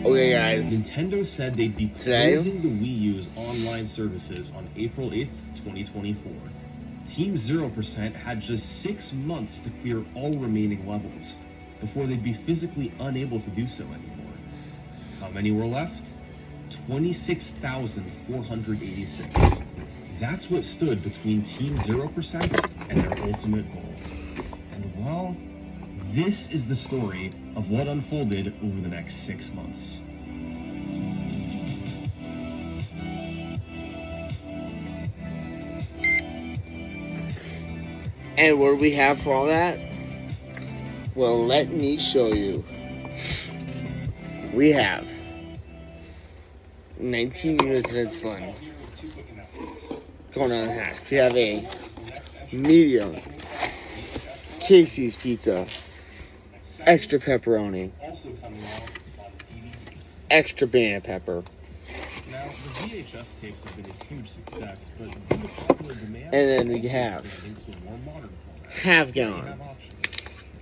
Okay, guys. Nintendo said they'd be closing the Wii U's online services on April 8th, 2024. Team 0% had just 6 months to clear all remaining levels before they'd be physically unable to do so anymore. How many were left? 26,486. That's what stood between Team 0% and their ultimate goal. And well, this is the story of what unfolded over the next 6 months. And what do we have for all that? Well, let me show you. We have 19 units of insulin going on in half. We have a medium Casey's pizza, extra pepperoni, extra banana pepper. Now, the VHS tapes have been a huge success, but due to popular demand, and then we have half gallon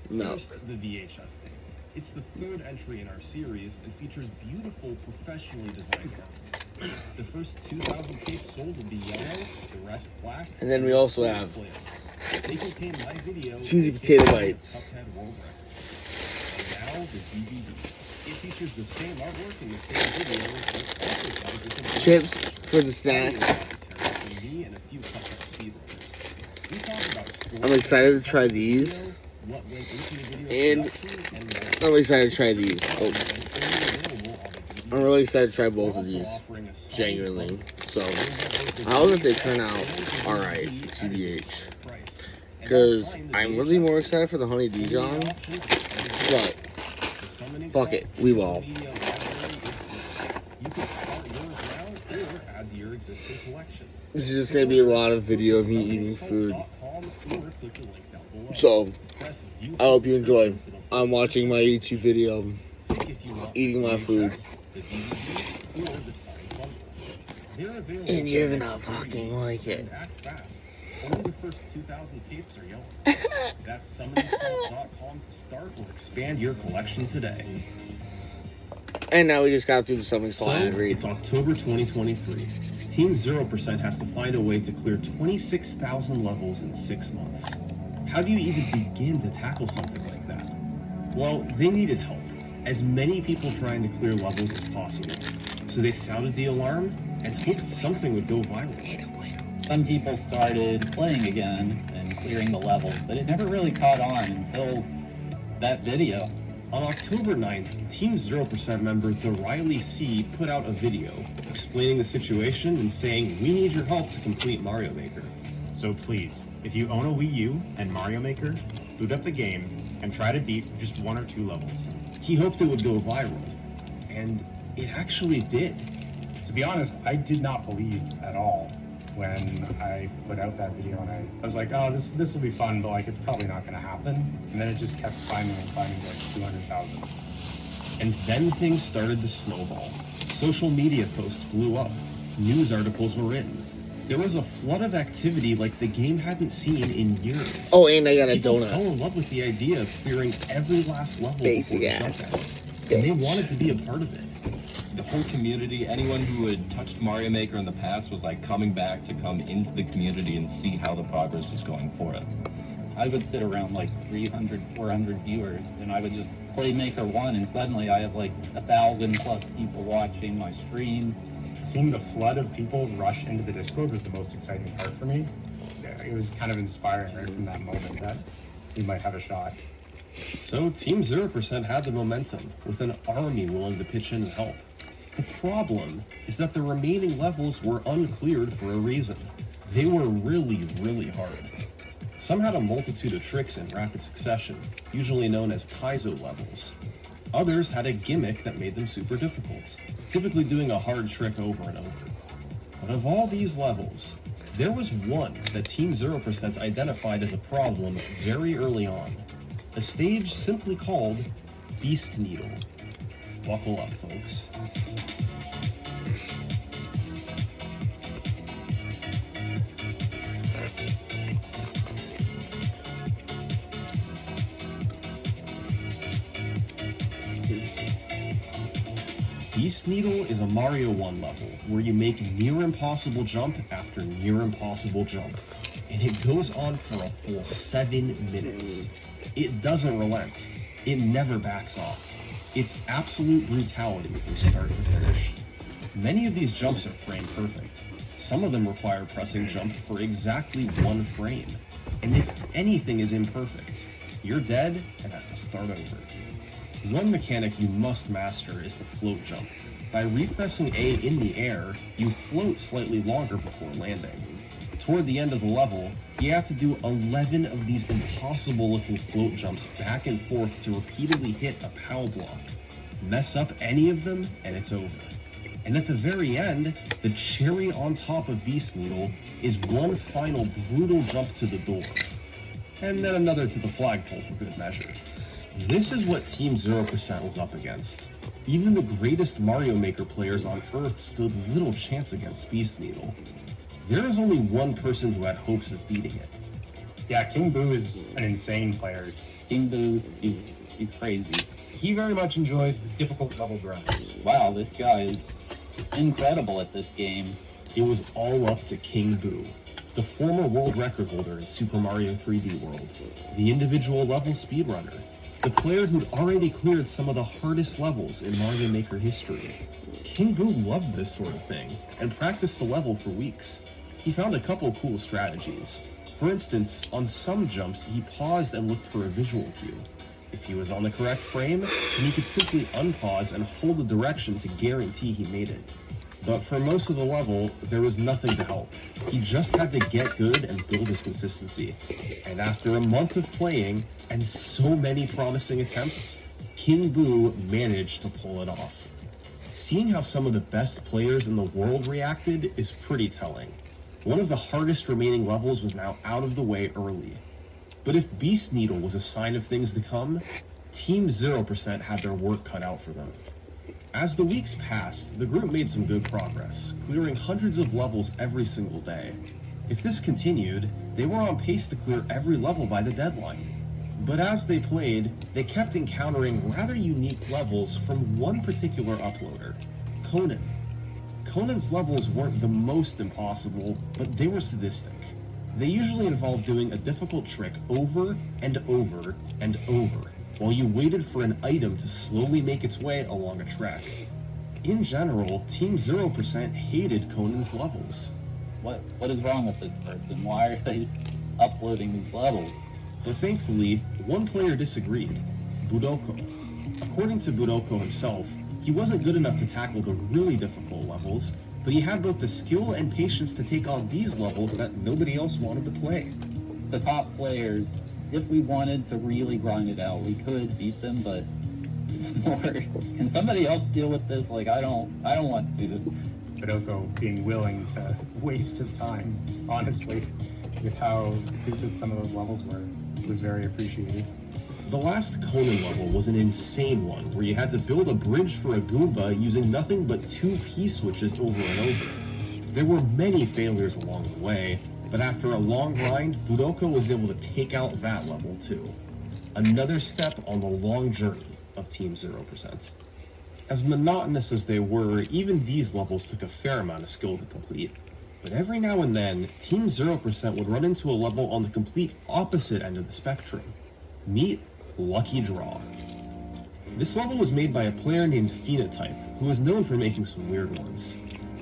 milk. First, the VHS tape. It's the third entry in our series and features beautiful, professionally designed art. The first 2,000 tapes sold will be yellow, the rest black. And then we also have they contain live video, cheesy potato bites. And now the DVD. It features the same artwork and the same video, but also comes with some chips for the snack. and a few I'm excited to try these. And I'm excited to try these. Oh. I'm really excited to try both of these. Genuinely. So, I hope that they turn out alright, CBH. Because I'm really more excited for the Honey Dijon. But, fuck it. We will. This is just going to be a lot of video of me eating food. So, I hope you enjoy. I'm watching my YouTube video, eating my food. And you're gonna fucking like it. Only the first 2,000 tapes are yellow. That's summoningstuff.com to start or expand your collection today. And now we just got through the Summing Salt ad read. It's October 2023. Team 0% has to find a way to clear 26,000 levels in 6 months. How do you even begin to tackle something like that? Well, they needed help. As many people trying to clear levels as possible. So they sounded the alarm and hoped something would go viral. Some people started playing again and clearing the levels, but it never really caught on until that video. On October 9th, Team 0% member The Riley C put out a video explaining the situation and saying, "We need your help to complete Mario Maker. So please, if you own a Wii U and Mario Maker, boot up the game and try to beat just 1 or 2 levels." He hoped it would go viral, and it actually did. To be honest, I did not believe at all when I put out that video, and I was like, oh, this will be fun, but like it's probably not going to happen. And then it just kept climbing and climbing to like 200,000. And then things started to snowball. Social media posts blew up. News articles were written. There was a flood of activity like the game hadn't seen in years. Oh, and I got a People donut. fell in love with the idea of clearing every last level Basic before ass. the jump. And they wanted to be a part of it. The whole community, anyone who had touched Mario Maker in the past was like coming back to come into the community and see how the progress was going for it. I would sit around like 300, 400 viewers, and I would just play Maker 1, and suddenly I have like 1,000 plus people watching my stream. Seeing the flood of people rush into the Discord was the most exciting part for me. It was kind of inspiring right from that moment that we might have a shot. So Team 0% had the momentum, with an army willing to pitch in and help. The problem is that the remaining levels were uncleared for a reason. They were really, really hard. Some had a multitude of tricks in rapid succession, usually known as Kaizo levels. Others had a gimmick that made them super difficult, typically doing a hard trick over and over. But of all these levels, there was one that Team 0% identified as a problem very early on. A stage simply called Beast Needle. Buckle up, folks. Beast Needle is a Mario 1 level where you make near impossible jump after near impossible jump, and it goes on for a full 7 minutes. It doesn't relent. It never backs off. It's absolute brutality from start to finish. Many of these jumps are frame perfect. Some of them require pressing jump for exactly 1 frame. And if anything is imperfect, you're dead and have to start over. One mechanic you must master is the float jump. By repressing A in the air, you float slightly longer before landing. Toward the end of the level, you have to do 11 of these impossible-looking float jumps back and forth to repeatedly hit a POW block. Mess up any of them, and it's over. And at the very end, the cherry on top of Beast Needle is one final brutal jump to the door. And then another to the flagpole for good measure. This is what Team 0% was up against. Even the greatest Mario Maker players on Earth stood little chance against Beast Needle. There is only one person who had hopes of beating it. Yeah, King Boo is an insane player. King Boo, he's crazy. He very much enjoys the difficult level grind. Wow, this guy is incredible at this game. It was all up to King Boo, the former world record holder in Super Mario 3D World, the individual level speedrunner, the player who'd already cleared some of the hardest levels in Mario Maker history. King Boo loved this sort of thing, and practiced the level for weeks. He found a couple cool strategies. For instance, on some jumps, he paused and looked for a visual cue. If he was on the correct frame, then he could simply unpause and hold the direction to guarantee he made it. But for most of the level, there was nothing to help. He just had to get good and build his consistency. And after a month of playing, and so many promising attempts, King Boo managed to pull it off. Seeing how some of the best players in the world reacted is pretty telling. One of the hardest remaining levels was now out of the way early. But if Beast Needle was a sign of things to come, Team 0% had their work cut out for them. As the weeks passed, the group made some good progress, clearing hundreds of levels every single day. If this continued, they were on pace to clear every level by the deadline. But as they played, they kept encountering rather unique levels from one particular uploader, Conan. Conan's levels weren't the most impossible, but they were sadistic. They usually involved doing a difficult trick over and over and over, while you waited for an item to slowly make its way along a track. In general, Team 0% hated Conan's levels. What is wrong with this person? Why are they uploading these levels? But thankfully, one player disagreed, Budoko. According to Budoko himself, he wasn't good enough to tackle the really difficult levels, but he had both the skill and patience to take on these levels that nobody else wanted to play. The top players, if we wanted to really grind it out, we could beat them, but it's more, can somebody else deal with this? Like, I don't want to do this. Budoko being willing to waste his time, honestly, with how stupid some of those levels were, was very appreciated. The last Conan level was an insane one, where you had to build a bridge for a Goomba using nothing but 2 P-switches over and over. There were many failures along the way, but after a long grind, Budoko was able to take out that level too. Another step on the long journey of Team 0%. As monotonous as they were, even these levels took a fair amount of skill to complete. But every now and then, Team 0% would run into a level on the complete opposite end of the spectrum. Meet Lucky Draw. This level was made by a player named Phenotype, who is known for making some weird ones.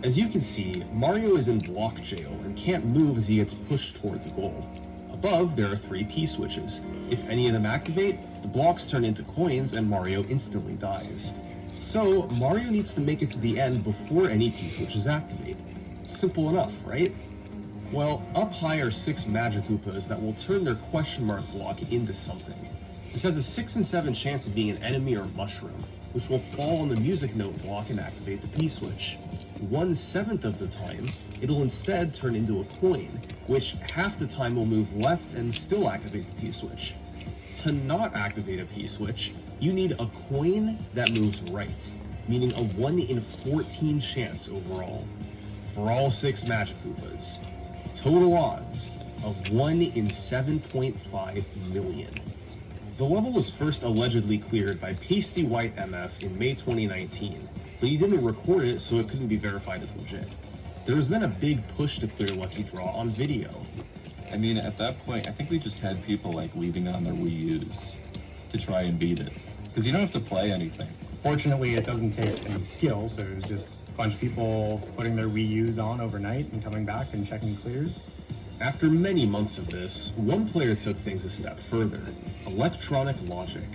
As you can see, Mario is in block jail and can't move as he gets pushed toward the goal. Above, there are 3 P-switches. If any of them activate, the blocks turn into coins and Mario instantly dies. So, Mario needs to make it to the end before any P-switches activate. Simple enough, right? Well, up high are 6 Magic Koopas that will turn their question mark block into something. This has a 6 in 7 chance of being an enemy or mushroom, which will fall on the music note block and activate the P-switch. 1/7 of the time, it'll instead turn into a coin, which half the time will move left and still activate the P-switch. To not activate a P-switch, you need a coin that moves right, meaning a 1 in 14 chance overall. For all 6 Magic Koopas. Total odds of 1 in 7.5 million. The level was first allegedly cleared by Pasty White MF in May 2019, but he didn't record it, so it couldn't be verified as legit. There was then a big push to clear Lucky Draw on video. I mean, at that point, I think we just had people like leaving it on their Wii U's to try and beat it. Because you don't have to play anything. Fortunately, it doesn't take any skill, so it was just a bunch of people putting their Wii U's on overnight and coming back and checking clears. After many months of this, one player took things a step further, Electronic Logic.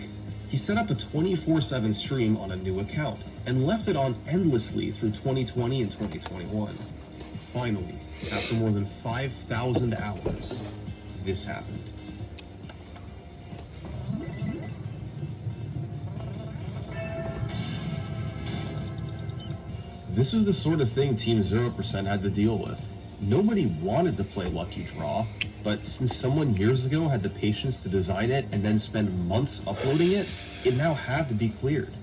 He set up a 24/7 stream on a new account and left it on endlessly through 2020 and 2021. Finally, after more than 5,000 hours, this happened. This was the sort of thing Team 0% had to deal with. Nobody wanted to play Lucky Draw, but since someone years ago had the patience to design it and then spend months uploading it, it now had to be cleared.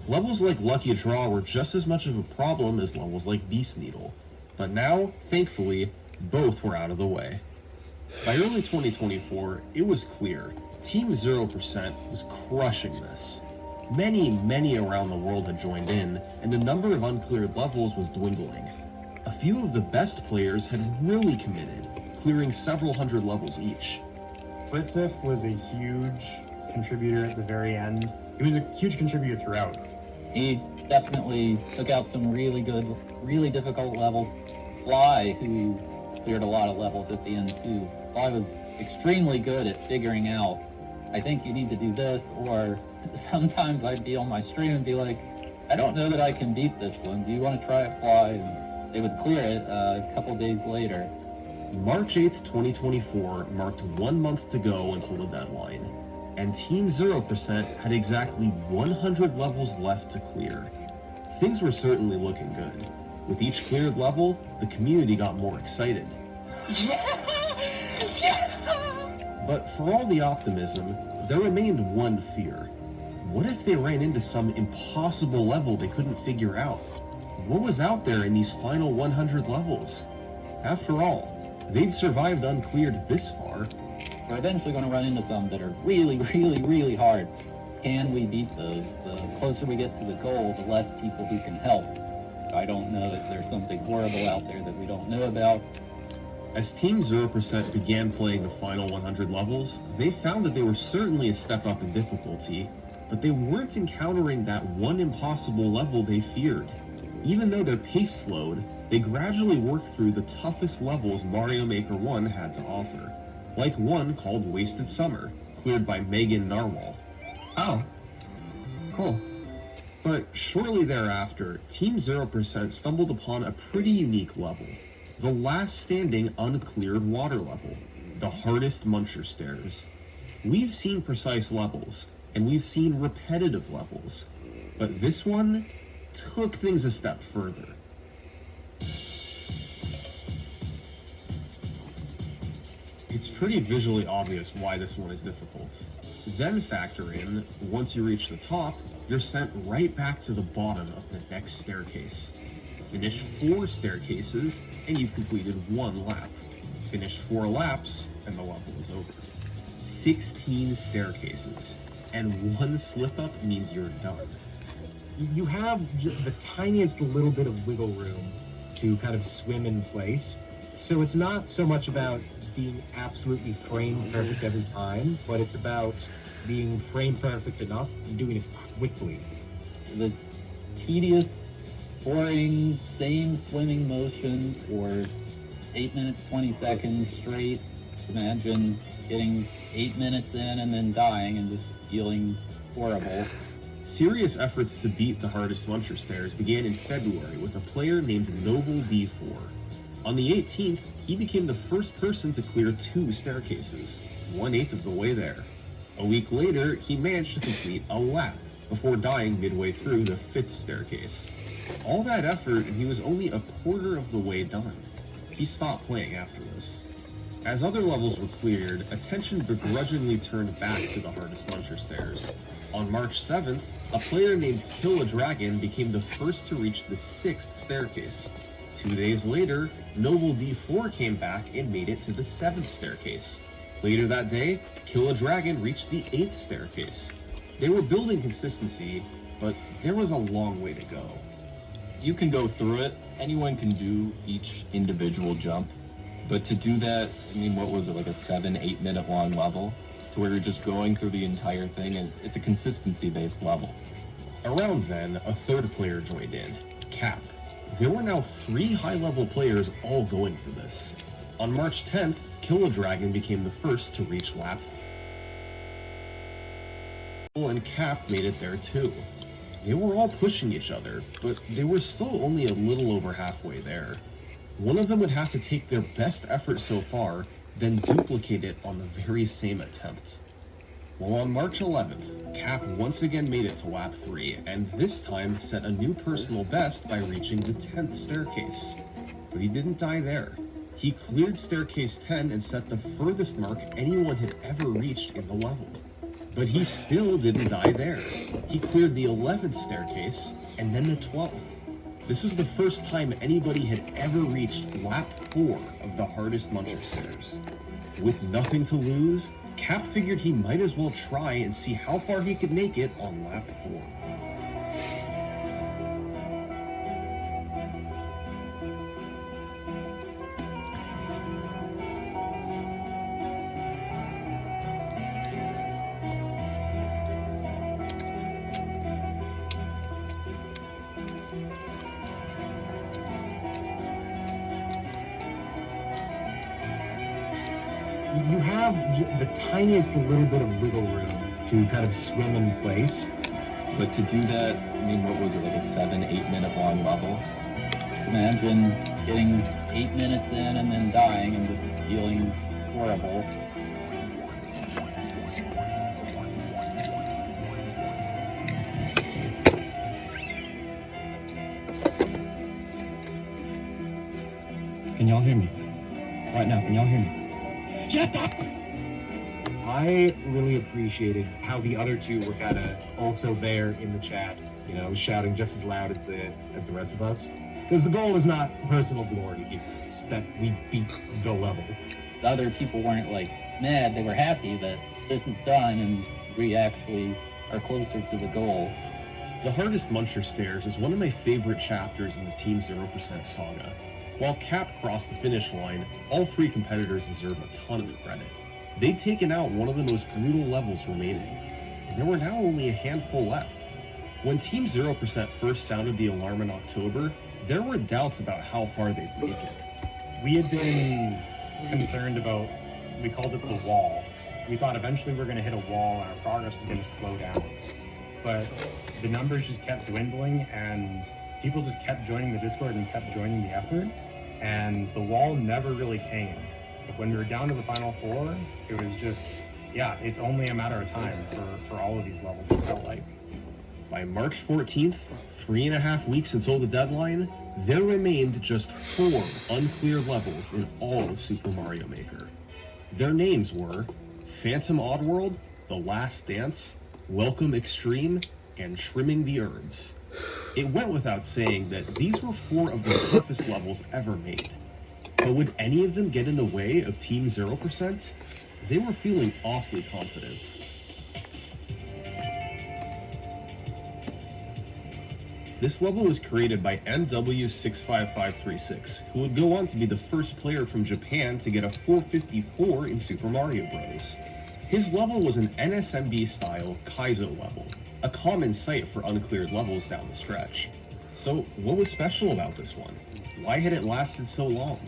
Levels like Lucky Draw were just as much of a problem as levels like Beast Needle, but now, thankfully, both were out of the way. By early 2024, it was clear Team 0% was crushing this. Many around the world had joined in, and the number of uncleared levels was dwindling. A few of the best players had really committed, clearing several hundred levels each. Fritzif was a huge contributor at the very end. He was a huge contributor throughout. He definitely took out some really good, really difficult levels. Fly, who cleared a lot of levels at the end too. Fly was extremely good at figuring out, I think you need to do this, or sometimes I'd be on my stream and be like, I don't know that I can beat this one. Do you want to try it, Fly? And they would clear it a couple days later. March 8th, 2024 marked 1 month to go until the deadline, and Team 0% had exactly 100 levels left to clear. Things were certainly looking good. With each cleared level, the community got more excited. But for all the optimism, there remained one fear. What if they ran into some impossible level they couldn't figure out? What was out there in these final 100 levels? After all, they'd survived uncleared this far. We're eventually going to run into some that are really hard. Can we beat those? The closer we get to the goal, the less people who can help. I don't know if there's something horrible out there that we don't know about. As Team 0% began playing the final 100 levels, they found that they were certainly a step up in difficulty, but they weren't encountering that one impossible level they feared. Even though their pace slowed, they gradually worked through the toughest levels Mario Maker 1 had to offer, like one called Wasted Summer, cleared by Megan Narwhal. Oh, cool. But shortly thereafter, Team 0% stumbled upon a pretty unique level. The last standing uncleared water level, the hardest Muncher Stairs. We've seen precise levels, and we've seen repetitive levels, but this one took things a step further. It's pretty visually obvious why this one is difficult. Then factor in, once you reach the top, you're sent right back to the bottom of the next staircase. Finish 4 staircases, and you've completed 1 lap. Finish 4 laps, and the level is over. 16 staircases, and 1 slip-up means you're done. You have the tiniest little bit of wiggle room to kind of swim in place. So it's not so much about being absolutely frame perfect every time, but it's about being frame perfect enough and doing it quickly. The tedious, boring, same swimming motion for 8 minutes, 20 seconds straight. Imagine getting 8 minutes in and then dying and just feeling horrible. Serious efforts to beat the hardest Muncher Stairs began in February with a player named Noble D4. On the 18th, he became the first person to clear 2 staircases, 1/8 of the way there. A week later, he managed to complete a lap before dying midway through the 5th staircase. All that effort, and he was only a quarter of the way done. He stopped playing after this. As other levels were cleared, attention begrudgingly turned back to the hardest Muncher Stairs. On March 7th, a player named Kill a Dragon became the first to reach the 6th staircase. 2 days later, Noble D4 came back and made it to the 7th staircase. Later that day, Kill a Dragon reached the 8th staircase. They were building consistency, but there was a long way to go. You can go through it. Anyone can do each individual jump. But to do that, I mean, what was it, like a 7-8 minute long level? To where you're just going through the entire thing, and it's a consistency-based level. Around then, a third player joined in, Cap. There were now 3 high-level players all going for this. On March 10th, Kill a Dragon became the first to reach lap 3, and Cap made it there too. They were all pushing each other, but they were still only a little over halfway there. One of them would have to take their best effort so far, then duplicate it on the very same attempt. Well, on March 11th, Cap once again made it to lap 3, and this time set a new personal best by reaching the 10th staircase. But he didn't die there. He cleared staircase 10 and set the furthest mark anyone had ever reached in the level. But he still didn't die there. He cleared the 11th staircase, and then the 12th. This was the first time anybody had ever reached lap 4 of the hardest Muncher stairs. With nothing to lose, Cap figured he might as well try and see how far he could make it on lap 4. You have the tiniest little bit of wiggle room to kind of swim in place. But to do that, I mean, what was it, like a 7-8 minute long level? Imagine getting 8 minutes in and then dying and just feeling horrible. Can y'all hear me? Right now, can y'all hear me? Shut up! I really appreciated how the other two were kind of also there in the chat, you know, shouting just as loud as the rest of us. Because the goal is not personal glory here; it's that we beat the level. The other people weren't like mad, they were happy that this is done and we actually are closer to the goal. The hardest Muncher stairs is one of my favorite chapters in the Team 0% saga. While Cap crossed the finish line, all 3 competitors deserve a ton of credit. They'd taken out one of the most brutal levels remaining. There were now only a handful left. When Team 0% first sounded the alarm in October, there were doubts about how far they'd make it. We had been concerned about, we called it the wall. We thought eventually we were going to hit a wall and our progress is going to slow down. But the numbers just kept dwindling and people just kept joining the Discord and kept joining the effort. And the wall never really came. But when we were down to the final 4, it was just, yeah, it's only a matter of time for all of these levels, it felt like. By March 14th, 3.5 weeks until the deadline, there remained just 4 uncleared levels in all of Super Mario Maker. Their names were Phantom Oddworld, The Last Dance, Welcome Extreme, and Trimming the Herbs. It went without saying that these were 4 of the toughest levels ever made. But would any of them get in the way of Team 0%? They were feeling awfully confident. This level was created by MW65536, who would go on to be the first player from Japan to get a 454 in Super Mario Bros. His level was an NSMB-style Kaizo level, a common sight for uncleared levels down the stretch. So, what was special about this one? Why had it lasted so long?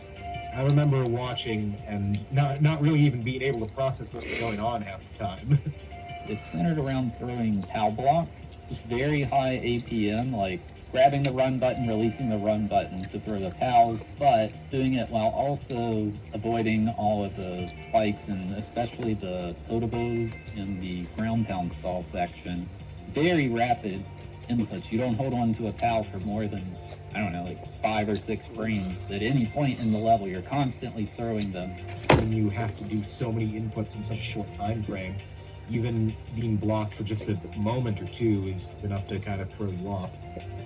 I remember watching and not really even being able to process what was going on half the time. It's centered around throwing POW blocks, just very high APM, like grabbing the run button, releasing the run button to throw the POWs, but doing it while also avoiding all of the spikes and especially the Otobos in the ground pound stall section. Very rapid inputs. You don't hold on to a POW for more than, I don't know, like 5 or 6 frames. At any point in the level, you're constantly throwing them. When you have to do so many inputs in such a short time frame, even being blocked for just a moment or 2 is enough to kind of throw you off.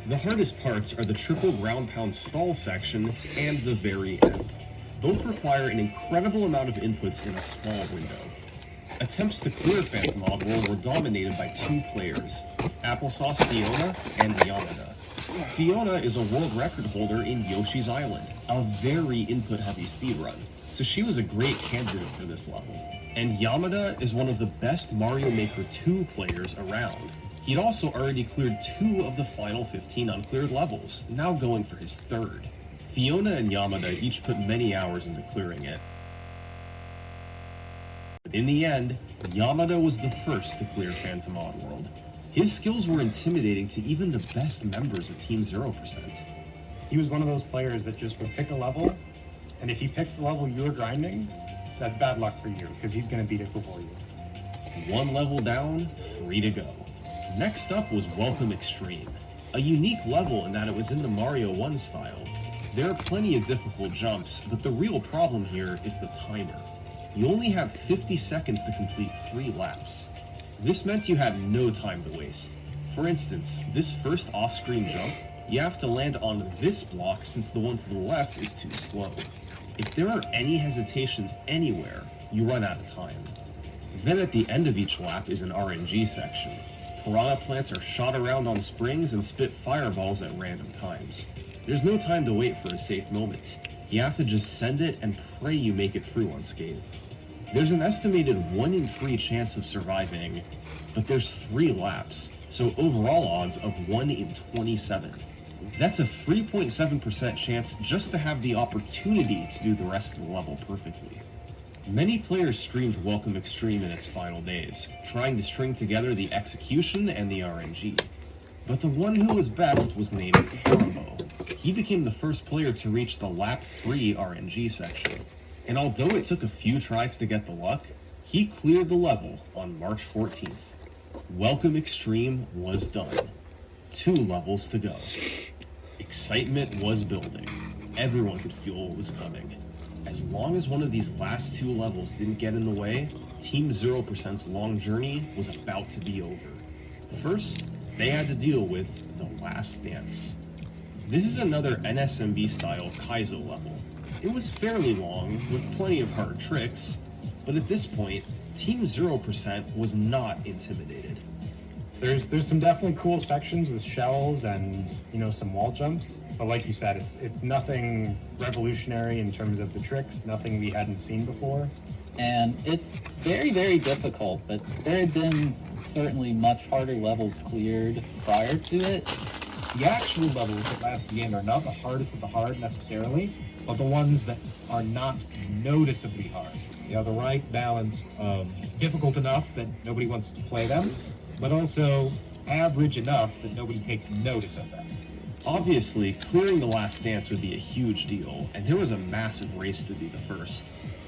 The hardest parts are the triple ground pound stall section and the very end. Both require an incredible amount of inputs in a small window. Attempts to clear Phantom Oddworld were dominated by two players, Applesauce Fiona and Yamada. Fiona is a world record holder in Yoshi's Island, a very input-heavy speedrun, so she was a great candidate for this level. And Yamada is one of the best Mario Maker 2 players around. He'd also already cleared 2 of the final 15 uncleared levels, now going for his 3rd. Fiona and Yamada each put many hours into clearing it. But in the end, Yamada was the first to clear Phantom Oddworld. His skills were intimidating to even the best members of Team 0%. He was one of those players that just would pick a level, and if he picked the level you were grinding, that's bad luck for you, because he's going to beat it before you. 1 level down, 3 to go. Next up was Welcome Extreme, a unique level in that it was in the Mario 1 style. There are plenty of difficult jumps, but the real problem here is the timer. You only have 50 seconds to complete 3 laps. This meant you had no time to waste. For instance, this first off-screen jump, you have to land on this block since the one to the left is too slow. If there are any hesitations anywhere, you run out of time. Then at the end of each lap is an RNG section. Piranha plants are shot around on springs and spit fireballs at random times. There's no time to wait for a safe moment. You have to just send it and pray you make it through unscathed. There's an estimated 1 in 3 chance of surviving, but there's 3 laps, so overall odds of 1 in 27. That's a 3.7% chance just to have the opportunity to do the rest of the level perfectly. Many players streamed Welcome Extreme in its final days, trying to string together the execution and the RNG. But the one who was best was named Karamo. He became the first player to reach the lap 3 RNG section. And although it took a few tries to get the luck, he cleared the level on March 14th. Welcome Extreme was done. 2 levels to go. Excitement was building. Everyone could feel what was coming. As long as one of these last 2 levels didn't get in the way, Team 0%'s long journey was about to be over. First, they had to deal with the Last Dance. This is another NSMB-style Kaizo level. It was fairly long, with plenty of hard tricks, but at this point, Team 0% was not intimidated. There's some definitely cool sections with shells and, you know, some wall jumps, but like you said, it's nothing revolutionary in terms of the tricks, nothing we hadn't seen before. And it's very, very difficult, but there had been certainly much harder levels cleared prior to it. The actual levels that last the end are not the hardest of the hard necessarily, but the ones that are not noticeably hard. You know, the right balance of difficult enough that nobody wants to play them, but also average enough that nobody takes notice of them. Obviously, clearing the Last Dance would be a huge deal, and there was a massive race to be the first.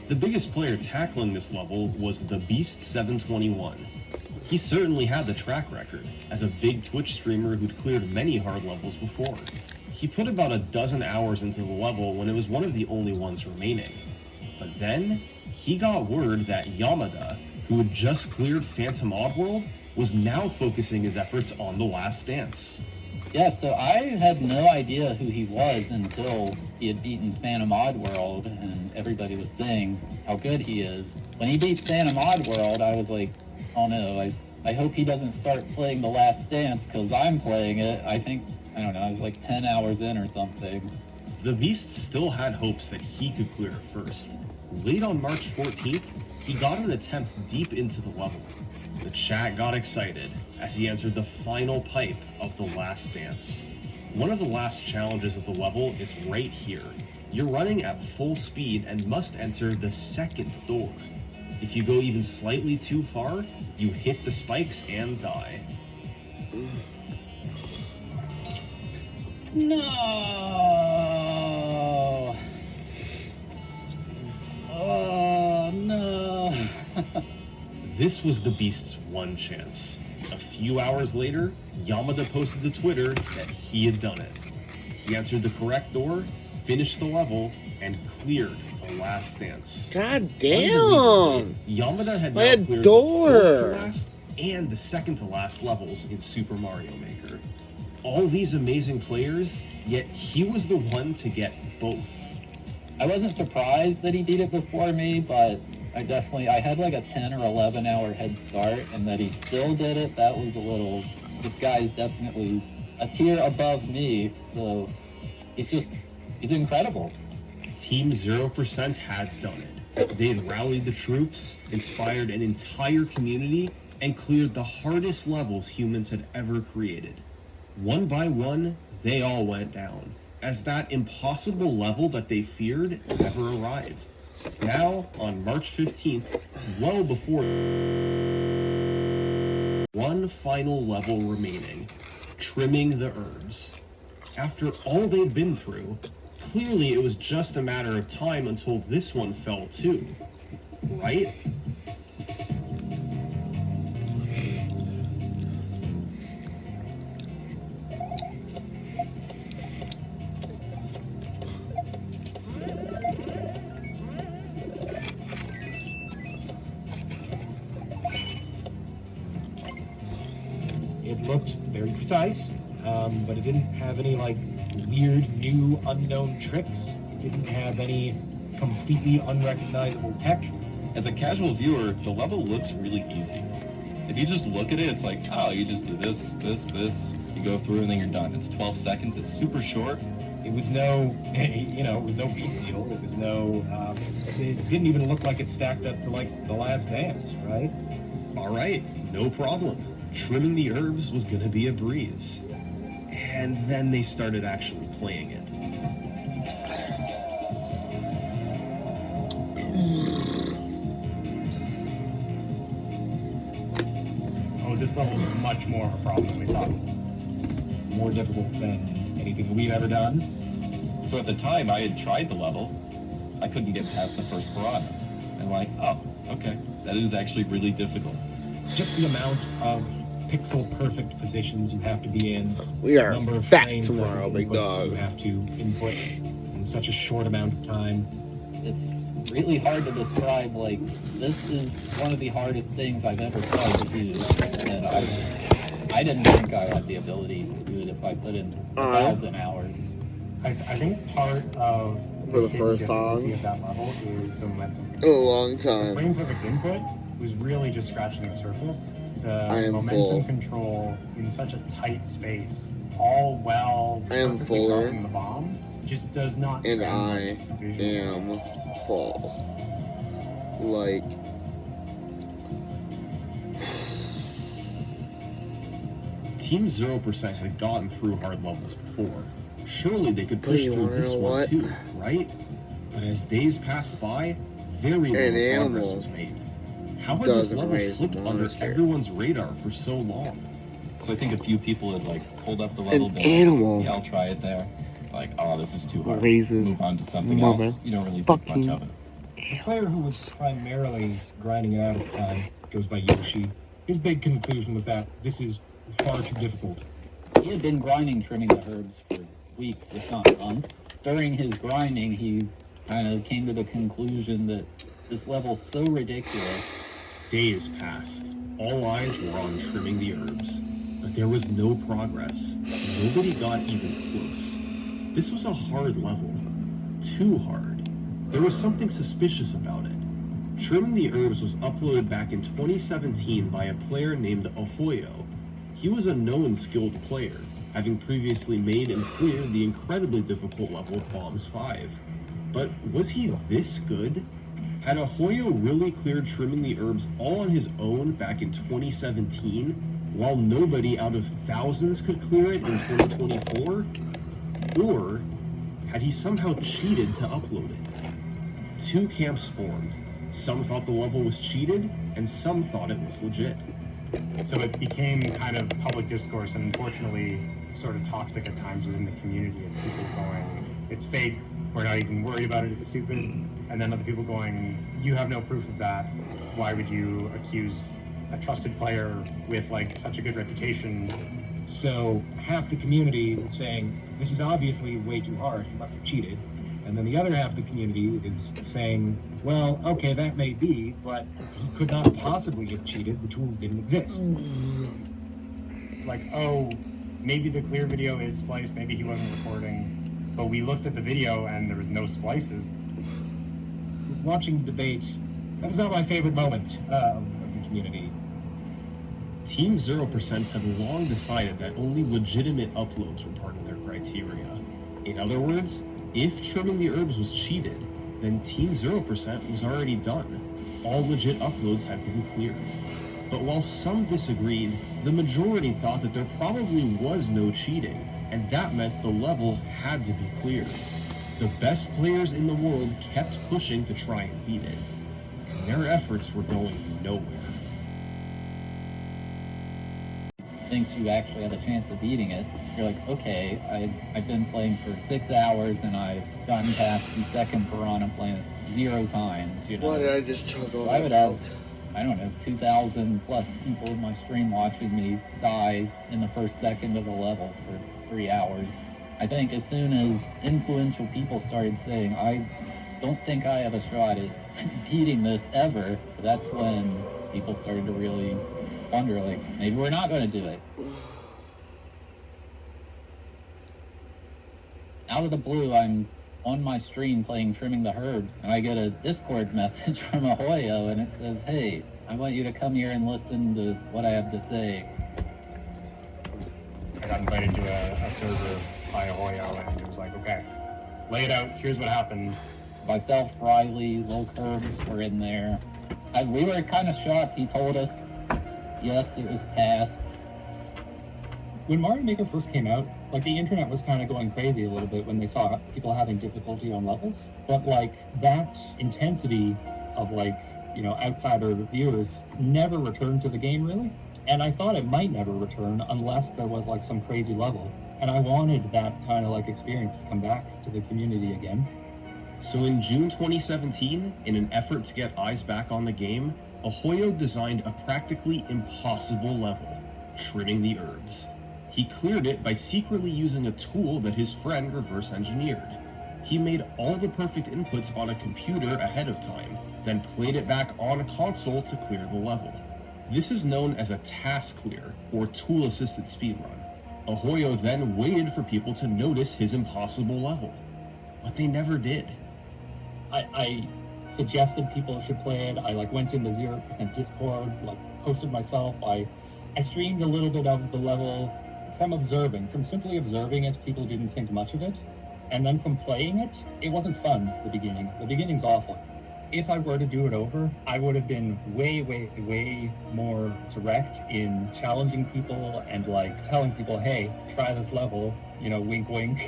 The biggest player tackling this level was the Beast 721. He certainly had the track record, as a big Twitch streamer who'd cleared many hard levels before. He put about a dozen hours into the level when it was one of the only ones remaining. But then, he got word that Yamada, who had just cleared Phantom Oddworld, was now focusing his efforts on the Last Dance. Yeah, so I had no idea who he was until he had beaten Phantom Oddworld, and everybody was saying how good he is. When he beat Phantom Oddworld, I was like, oh no, I hope he doesn't start playing The Last Dance, because I'm playing it. I don't know, I was like 10 hours in or something. The Beast still had hopes that he could clear it first. Late on March 14th, he got an attempt deep into the level. The chat got excited as he answered the final pipe of The Last Dance. One of the last challenges of the level is right here. You're running at full speed and must enter the second door. If you go even slightly too far, you hit the spikes and die. No! Oh, no! This was the Beast's one chance. A few hours later, Yamada posted to Twitter that he had done it. He answered the correct door, finished the level, and cleared the Last Dance. God damn! Yamada had I now had cleared door. the first to last and the second to last levels in Super Mario Maker. All these amazing players, yet he was the one to get both. I wasn't surprised that he beat it before me, but I had like a 10 or 11 hour head start, and that he still did it, that was a little, this guy's definitely a tier above me, so he's incredible. Team 0% had done it. They had rallied the troops, inspired an entire community, and cleared the hardest levels humans had ever created. One by one, they all went down, as that impossible level that they feared never arrived. Now, on March 15th, well before one final level remaining, trimming the herbs. After all they'd been through, clearly it was just a matter of time until this one fell too, right? It looked very precise, but it didn't have any like weird new unknown tricks. It didn't have any completely unrecognizable tech. As a casual viewer, the level looks really easy. If you just look at it, it's like, oh, you just do this, this, you go through and then you're done. It's 12 seconds, it's super short. It was no, it was no beast deal. It was no, it didn't even look like it stacked up to like The Last Dance, right? All right, no problem. Trimming the herbs was gonna be a breeze. And then they started actually playing it. Oh, this level is much more of a problem than we thought. More difficult than anything we've ever done. So at the time I had tried the level, I couldn't get past the first piranha. And like, oh, okay, that is actually really difficult. Just the amount of pixel-perfect positions you have to be in. We are number of back frames tomorrow, per big inputs dog. You have to input in such a short amount of time. It's really hard to describe, like, this is one of the hardest things I've ever tried to do, and I didn't think I had the ability to do it if I put in 1,000 hours. I think part of For the hidden first difficulty time of that level is the momentum. in a long The time. frame perfect input was really just scratching the surface. The I am momentum full. control in such a tight space, all well I am perfectly fuller. crossing the bomb, just does not And translate I visually. am full. Like, Team 0% had gotten through hard levels before. Surely they could push You through wanna this know one what? too, right? But as days passed by, very little progress animal was made. How had this doesn't level raise a slipped under monster. everyone's radar for so long? So I think a few people had like pulled up the level, an been animal like, yeah, I'll try it there. Like, oh, this is too hard. raises Move on to something mother else. You don't really think much fucking of it. The player who was primarily grinding it out at the time goes by Yoshi. His big conclusion was that this is far too difficult. He had been grinding trimming the herbs for weeks, if not months. During his grinding, he kind of came to the conclusion that this level's so ridiculous. Days passed. All eyes were on trimming the herbs. But there was no progress. Nobody got even close. This was a hard level. Too hard. There was something suspicious about it. Trimming the Herbs was uploaded back in 2017 by a player named Ahoyo. He was a known skilled player, having previously made and cleared the incredibly difficult level of Bombs 5. But was he this good? Had Ahoyo really cleared Trimming the Herbs all on his own back in 2017, while nobody out of thousands could clear it in 2024? Or had he somehow cheated to upload it? Two camps formed. Some thought the level was cheated, and some thought it was legit. So it became kind of public discourse, and unfortunately sort of toxic at times within the community of people going, it's fake, we're not even worried about it, it's stupid. And then other people going, you have no proof of that. Why would you accuse a trusted player with like such a good reputation? So half the community is saying, this is obviously way too hard, he must have cheated. And then the other half of the community is saying, well, okay, that may be, but he could not possibly have cheated, the tools didn't exist. Like, oh, maybe the clear video is spliced, maybe he wasn't recording, but we looked at the video and there was no splices. watching the debate, that was not my favorite moment of the community. Team 0% had long decided that only legitimate uploads were part of their criteria. In other words, if trimming the herbs was cheated, then Team 0% was already done. All legit uploads had been cleared. But while some disagreed, the majority thought that there probably was no cheating, and that meant the level had to be cleared. The best players in the world kept pushing to try and beat it, and their efforts were going nowhere. Thinks you actually have a chance of beating it, you're like, okay, I've been playing for 6 hours and I've gotten past the second piranha plant 0 times, you know. Why did I just chug all I that would have, milk? I don't know, 2,000 plus people in my stream watching me die in the first second of the level for 3 hours. I think as soon as influential people started saying, I don't think I have a shot at beating this ever, that's when people started to really wonder, like, maybe we're not going to do it. Out of the blue, I'm on my stream playing Trimming the Herbs, and I get a Discord message from Ahoyo, and it says, hey, I want you to come here and listen to what I have to say. I got invited to a server by Ahoyo, and it was like, okay, lay it out, here's what happened. Myself, Riley, Low Curbs were in there. We were kind of shocked. He told us, yes, it was tasked. When Mario Maker first came out, like, the internet was kind of going crazy a little bit when they saw people having difficulty on levels. But, like, that intensity of, like, you know, outsider reviewers never returned to the game, really. And I thought it might never return unless there was, like, some crazy level. And I wanted that kind of, like, experience to come back to the community again. So in June 2017, in an effort to get eyes back on the game, Ahoyo designed a practically impossible level, Trimming the Herbs. He cleared it by secretly using a tool that his friend reverse engineered. He made all the perfect inputs on a computer ahead of time, then played it back on a console to clear the level. This is known as a task clear, or tool-assisted speedrun. Ahoyo then waited for people to notice his impossible level, but they never did. I suggested people should play it. I, like, went in the 0% Discord, like, posted myself. I streamed a little bit of the level from simply observing it. People didn't think much of it. And then from playing it, it wasn't fun, the beginning. The beginning's awful. If I were to do it over, I would have been way, way, way more direct in challenging people and, like, telling people, hey, try this level, you know, wink, wink.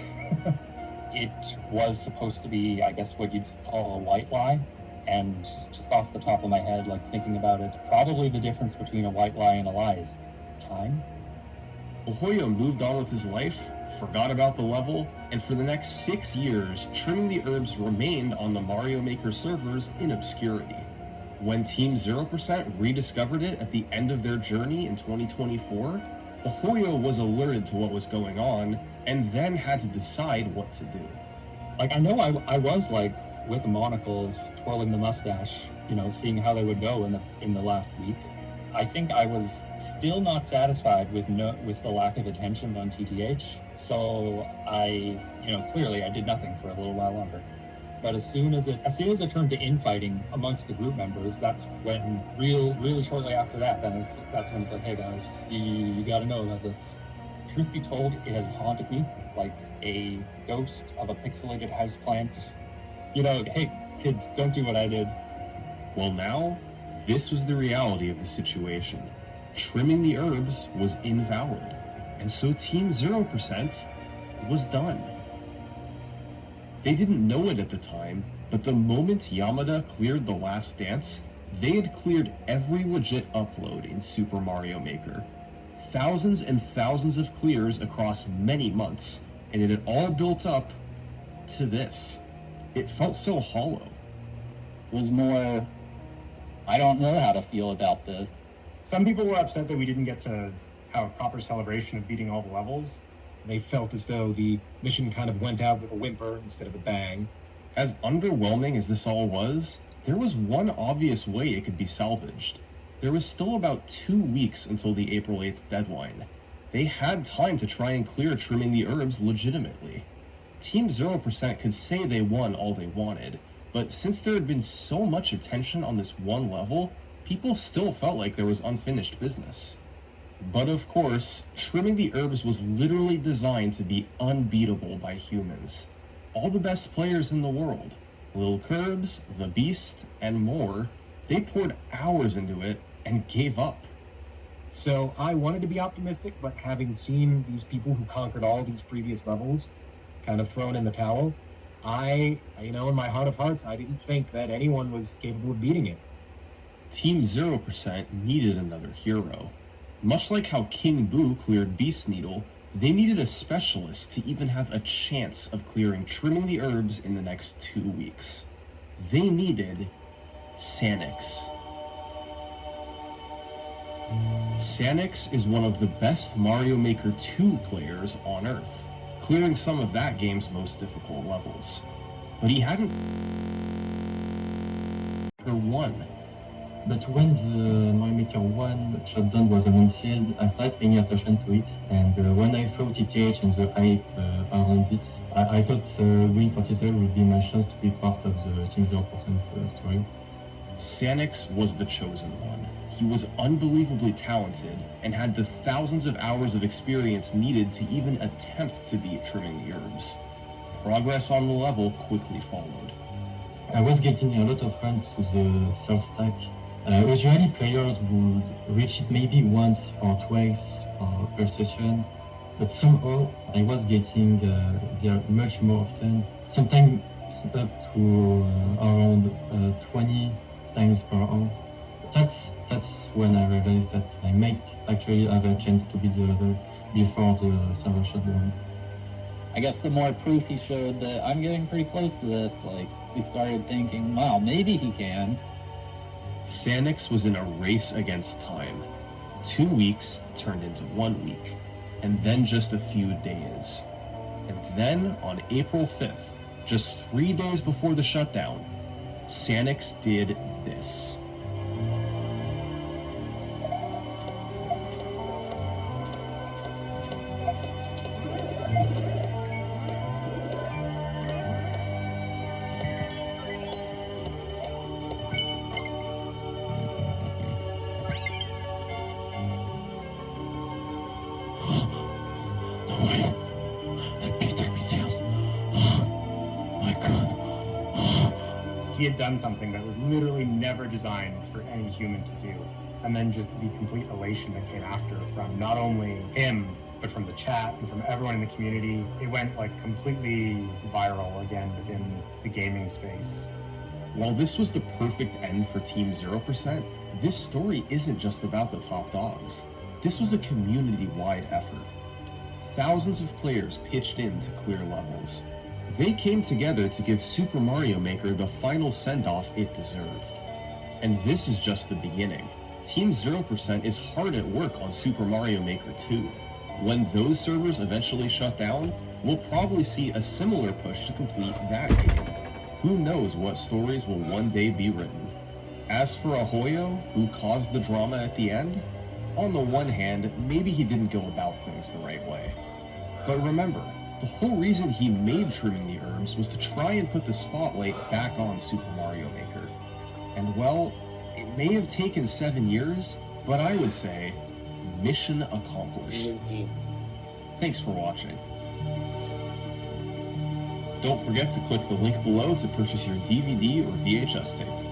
It was supposed to be, I guess, what you'd call a white lie. And just off the top of my head, like, thinking about it, probably the difference between a white lie and a lie is time. Ahoyo moved on with his life, forgot about the level, and for the next 6 years, Trimming the Herbs remained on the Mario Maker servers in obscurity. When Team 0% rediscovered it at the end of their journey in 2024, Ahoyo was alerted to what was going on, and then had to decide what to do. Like, I know I was, like, with the monocles, twirling the mustache, you know, seeing how they would go in the last week. I think I was still not satisfied with the lack of attention on TTH, so clearly I did nothing for a little while longer. But as soon as it turned to infighting amongst the group members, that's when really shortly after that, that's when it's like, hey guys, you gotta know about this. Truth be told, it has haunted me like a ghost of a pixelated houseplant. You know, hey kids, don't do what I did. Well, now, this was the reality of the situation. Trimming the Herbs was invalid, and so Team 0% was done. They didn't know it at the time, but the moment Yamada cleared the last dance, they had cleared every legit upload in Super Mario Maker. Thousands and thousands of clears across many months, and it had all built up to this. It felt so hollow. It was more, I don't know how to feel about this. Some people were upset that we didn't get to have a proper celebration of beating all the levels. They felt as though the mission kind of went out with a whimper instead of a bang. As underwhelming as this all was, there was one obvious way it could be salvaged. There was still about 2 weeks until the April 8th deadline. They had time to try and clear Trimming the Herbs legitimately. Team 0% could say they won all they wanted, But since there had been so much attention on this one level, people still felt like there was unfinished business. But of course, trimming the herbs was literally designed to be unbeatable by humans. All the best players in the world, Lil Curbs, The Beast, and more, they poured hours into it and gave up. So I wanted to be optimistic, but having seen these people who conquered all these previous levels kind of thrown in the towel, in my heart of hearts, I didn't think that anyone was capable of beating it. Team 0% needed another hero. Much like how King Boo cleared Beast Needle, they needed a specialist to even have a chance of clearing Trimming the Herbs in the next 2 weeks. They needed Sanix. Sanix is one of the best Mario Maker 2 players on Earth, clearing some of that game's most difficult levels. But he hadn't won. But when the Mario Maker 1 shutdown was announced, I started paying attention to it, and when I saw TTH and the hype around it, I thought Green 47 would be my chance to be part of the Team 0% story. Sanix was the chosen one. He was unbelievably talented and had the thousands of hours of experience needed to even attempt to beat Trimming the Herbs. Progress on the level quickly followed. I was getting a lot of runs to the third stack. Usually players would reach it maybe once or twice per session, but somehow I was getting there much more often, sometimes up to around 20 times per hour. That's when I realized that I might actually have a chance to beat the level before the server shutdown. I guess the more proof he showed that I'm getting pretty close to this, we started thinking, wow, maybe he can. Sanix was in a race against time. 2 weeks turned into 1 week, and then just a few days. And then, on April 5th, just 3 days before the shutdown, Sanix did this. He had done something that was literally never designed for any human to do. And then just the complete elation that came after from not only him, but from the chat and from everyone in the community. It went completely viral again within the gaming space. While this was the perfect end for Team 0%, this story isn't just about the top dogs. This was a community-wide effort. Thousands of players pitched in to clear levels. They came together to give Super Mario Maker the final send-off it deserved. And this is just the beginning. Team 0% is hard at work on Super Mario Maker 2. When those servers eventually shut down, we'll probably see a similar push to complete that game. Who knows what stories will one day be written. As for Ahoyo, who caused the drama at the end, on the one hand, maybe he didn't go about things the right way. But remember, the whole reason he made Trimming the Herbs was to try and put the spotlight back on Super Mario Maker. And well, it may have taken 7 years, but I would say, mission accomplished. Thanks for watching. Don't forget to click the link below to purchase your DVD or VHS tape.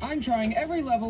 I'm trying every level of